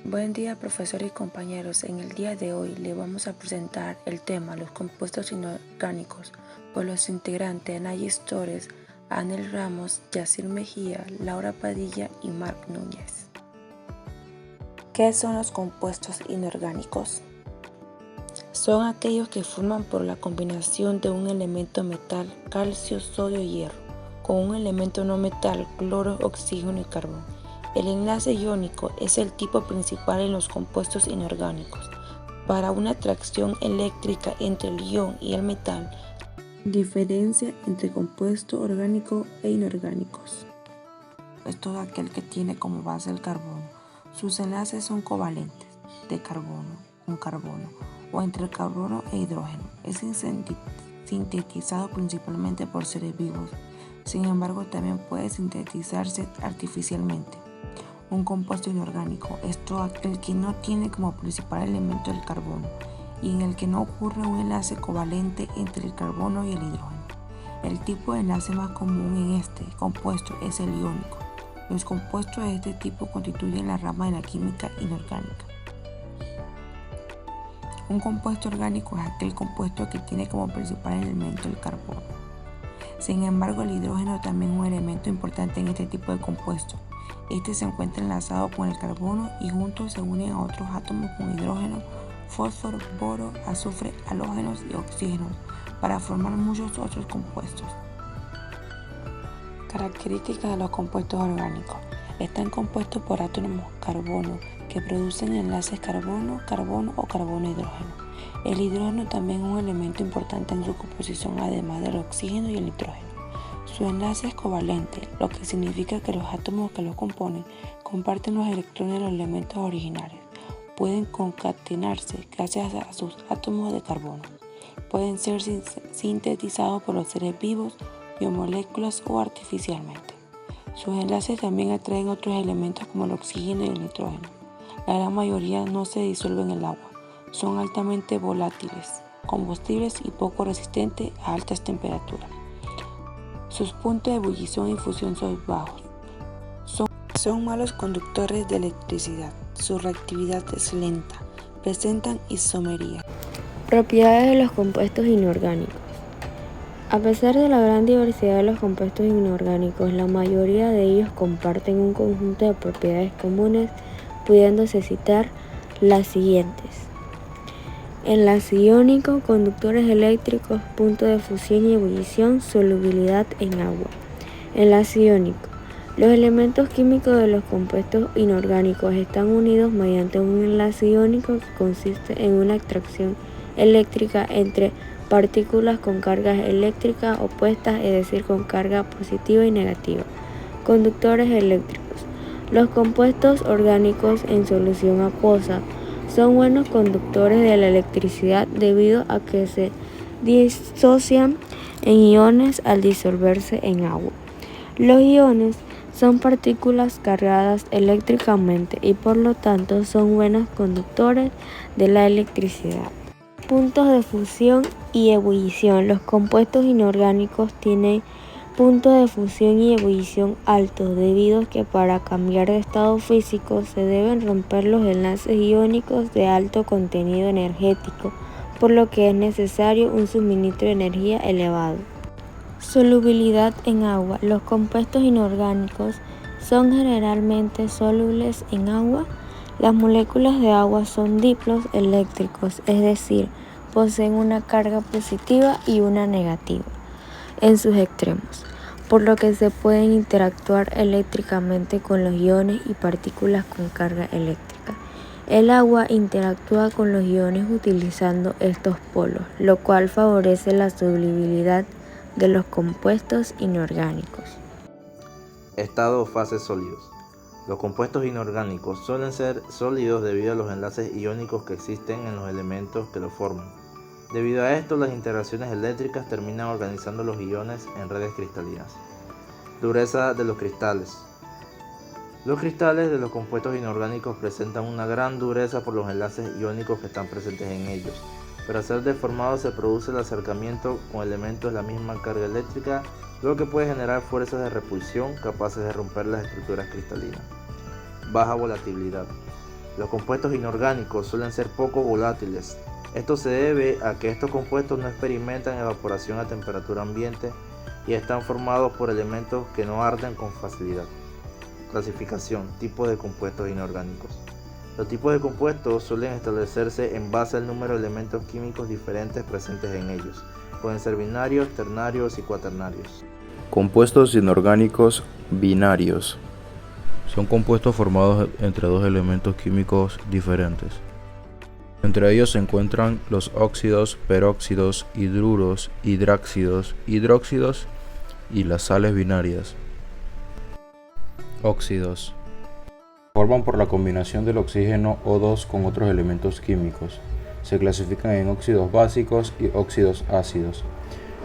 Buen día, profesor y compañeros. En el día de hoy le vamos a presentar el tema los compuestos inorgánicos por los integrantes Anayis Torres, Anel Ramos, Yacir Mejía, Laura Padilla y Marc Núñez. ¿Qué son los compuestos inorgánicos? Son aquellos que forman por la combinación de un elemento metal, calcio, sodio y hierro, con un elemento no metal, cloro, oxígeno y carbón. El enlace iónico es el tipo principal en los compuestos inorgánicos. Para una atracción eléctrica entre el ion y el metal, diferencia entre compuesto orgánico e inorgánicos. Es todo aquel que tiene como base el carbono. Sus enlaces son covalentes, de carbono con carbono, o entre el carbono e hidrógeno. Es sintetizado principalmente por seres vivos. Sin embargo, también puede sintetizarse artificialmente. Un compuesto inorgánico es todo aquel que no tiene como principal elemento el carbono y en el que no ocurre un enlace covalente entre el carbono y el hidrógeno. El tipo de enlace más común en este compuesto es el iónico. Los compuestos de este tipo constituyen la rama de la química inorgánica. Un compuesto orgánico es aquel compuesto que tiene como principal elemento el carbono. Sin embargo, el hidrógeno también es un elemento importante en este tipo de compuesto. Este se encuentra enlazado con el carbono y juntos se unen a otros átomos con hidrógeno, fósforo, boro, azufre, halógenos y oxígenos para formar muchos otros compuestos. Características de los compuestos orgánicos. Están compuestos por átomos carbono que producen enlaces carbono-carbono o carbono-hidrógeno. El hidrógeno también es un elemento importante en su composición, además del oxígeno y el nitrógeno. Su enlace es covalente, lo que significa que los átomos que lo componen comparten los electrones de los elementos originales. Pueden concatenarse gracias a sus átomos de carbono. Pueden ser sintetizados por los seres vivos, biomoléculas o artificialmente. Sus enlaces también atraen otros elementos como el oxígeno y el nitrógeno. La gran mayoría no se disuelven en el agua. Son altamente volátiles, combustibles y poco resistentes a altas temperaturas. Sus puntos de ebullición y fusión son bajos. Son malos conductores de electricidad. Su reactividad es lenta. Presentan isomería. Propiedades de los compuestos inorgánicos. A pesar de la gran diversidad de los compuestos inorgánicos, la mayoría de ellos comparten un conjunto de propiedades comunes, pudiéndose citar las siguientes. Enlace iónico, conductores eléctricos, punto de fusión y ebullición, solubilidad en agua. Enlace iónico. Los elementos químicos de los compuestos inorgánicos están unidos mediante un enlace iónico que consiste en una atracción eléctrica entre partículas con cargas eléctricas opuestas, es decir, con carga positiva y negativa. Conductores eléctricos. Los compuestos orgánicos en solución acuosa son buenos conductores de la electricidad debido a que se disocian en iones al disolverse en agua. Los iones son partículas cargadas eléctricamente y por lo tanto son buenos conductores de la electricidad. Puntos de fusión y ebullición. Los compuestos inorgánicos tienen puntos de fusión y ebullición altos debido a que para cambiar de estado físico se deben romper los enlaces iónicos de alto contenido energético, por lo que es necesario un suministro de energía elevado. Solubilidad en agua. Los compuestos inorgánicos son generalmente solubles en agua. Las moléculas de agua son diplos eléctricos, es decir, poseen una carga positiva y una negativa en sus extremos, por lo que se pueden interactuar eléctricamente con los iones y partículas con carga eléctrica. El agua interactúa con los iones utilizando estos polos, lo cual favorece la solubilidad de los compuestos inorgánicos. Estado o fases sólidos. Los compuestos inorgánicos suelen ser sólidos debido a los enlaces iónicos que existen en los elementos que los forman. Debido a esto, las interacciones eléctricas terminan organizando los iones en redes cristalinas. Dureza de los cristales. Los cristales de los compuestos inorgánicos presentan una gran dureza por los enlaces iónicos que están presentes en ellos, pero al ser deformados se produce el acercamiento con elementos de la misma carga eléctrica, lo que puede generar fuerzas de repulsión capaces de romper las estructuras cristalinas. Baja volatilidad. Los compuestos inorgánicos suelen ser poco volátiles. Esto se debe a que estos compuestos no experimentan evaporación a temperatura ambiente y están formados por elementos que no arden con facilidad. Clasificación: tipos de compuestos inorgánicos. Los tipos de compuestos suelen establecerse en base al número de elementos químicos diferentes presentes en ellos. Pueden ser binarios, ternarios y cuaternarios. Compuestos inorgánicos binarios. Son compuestos formados entre dos elementos químicos diferentes. Entre ellos se encuentran los óxidos, peróxidos, hidruros, hidráxidos, hidróxidos y las sales binarias. Óxidos. Se forman por la combinación del oxígeno O2 con otros elementos químicos. Se clasifican en óxidos básicos y óxidos ácidos.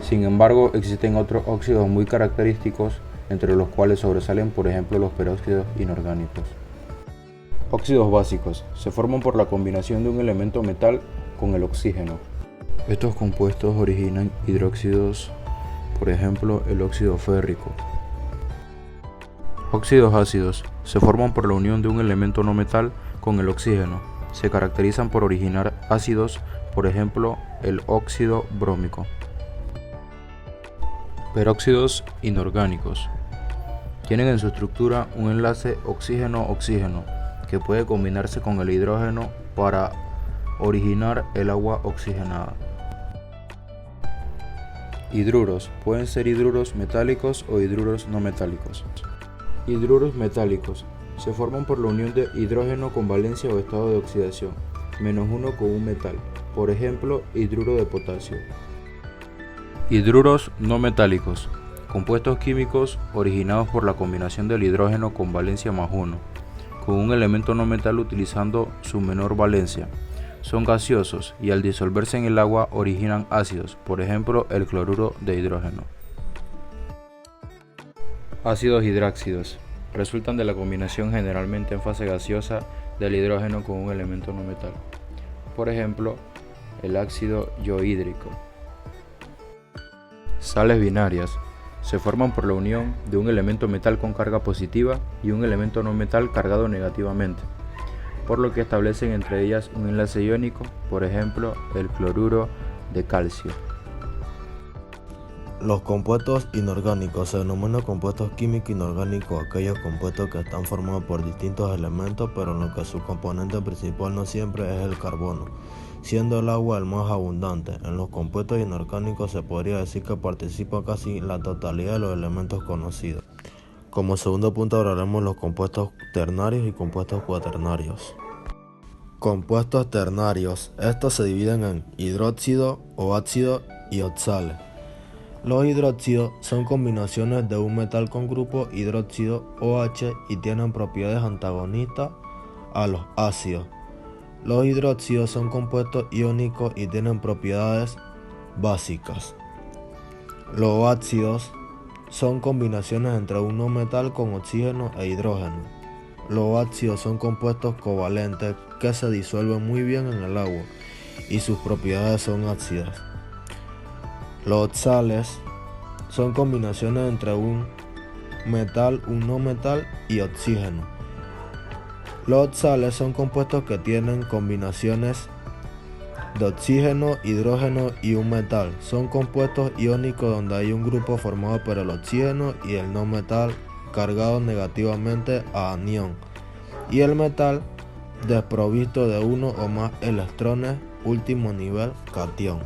Sin embargo, existen otros óxidos muy característicos, entre los cuales sobresalen, por ejemplo, los peróxidos inorgánicos. Óxidos básicos. Se forman por la combinación de un elemento metal con el oxígeno. Estos compuestos originan hidróxidos, por ejemplo, el óxido férrico. Óxidos ácidos. Se forman por la unión de un elemento no metal con el oxígeno. Se caracterizan por originar ácidos, por ejemplo, el óxido brómico. Peróxidos inorgánicos. Tienen en su estructura un enlace oxígeno-oxígeno que puede combinarse con el hidrógeno para originar el agua oxigenada. Hidruros. Pueden ser hidruros metálicos o hidruros no metálicos. Hidruros metálicos. Se forman por la unión de hidrógeno con valencia o estado de oxidación, -1 con un metal, por ejemplo, hidruro de potasio. Hidruros no metálicos. Compuestos químicos originados por la combinación del hidrógeno con valencia +1, con un elemento no metal utilizando su menor valencia. Son gaseosos y al disolverse en el agua originan ácidos, por ejemplo, el cloruro de hidrógeno. Ácidos hidráxidos. Resultan de la combinación generalmente en fase gaseosa del hidrógeno con un elemento no metal, por ejemplo, el ácido yohídrico. Sales binarias. Se forman por la unión de un elemento metal con carga positiva y un elemento no metal cargado negativamente, por lo que establecen entre ellas un enlace iónico, por ejemplo, el cloruro de calcio. Los compuestos inorgánicos se denominan compuestos químicos inorgánicos aquellos compuestos que están formados por distintos elementos, pero en los que su componente principal no siempre es el carbono, siendo el agua el más abundante. En los compuestos inorgánicos se podría decir que participa casi la totalidad de los elementos conocidos. Como segundo punto hablaremos de los compuestos ternarios y compuestos cuaternarios. Compuestos ternarios. Estos se dividen en hidróxido o ácido y oxales. Los hidróxidos son combinaciones de un metal con grupo hidróxido OH y tienen propiedades antagonistas a los ácidos. Los hidróxidos son compuestos iónicos y tienen propiedades básicas. Los ácidos son combinaciones entre un no metal con oxígeno e hidrógeno. Los ácidos son compuestos covalentes que se disuelven muy bien en el agua y sus propiedades son ácidas. Los oxales son combinaciones entre un metal, un no metal y oxígeno. Los oxales son compuestos que tienen combinaciones de oxígeno, hidrógeno y un metal. Son compuestos iónicos donde hay un grupo formado por el oxígeno y el no metal cargado negativamente a anión, y el metal desprovisto de uno o más electrones, último nivel catión.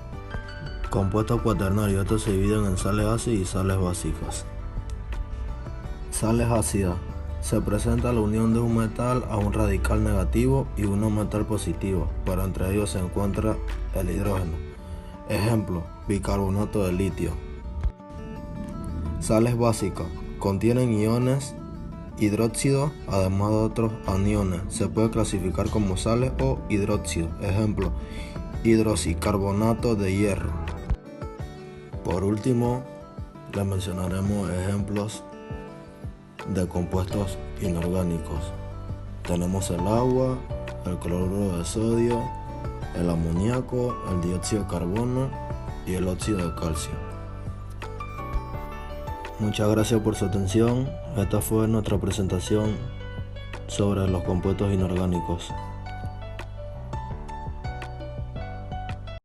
Compuestos cuaternarios. Estos se dividen en sales ácidas y sales básicas. Sales ácidas. Se presenta la unión de un metal a un radical negativo y un no metal positivo, pero entre ellos se encuentra el hidrógeno. Ejemplo, bicarbonato de litio. Sales básicas. Contienen iones hidróxido, además de otros aniones. Se puede clasificar como sales o hidróxido. Ejemplo, hidroxicarbonato de hierro. Por último, les mencionaremos ejemplos de compuestos inorgánicos. Tenemos el agua, el cloruro de sodio, el amoníaco, el dióxido de carbono y el óxido de calcio. Muchas gracias por su atención. Esta fue nuestra presentación sobre los compuestos inorgánicos.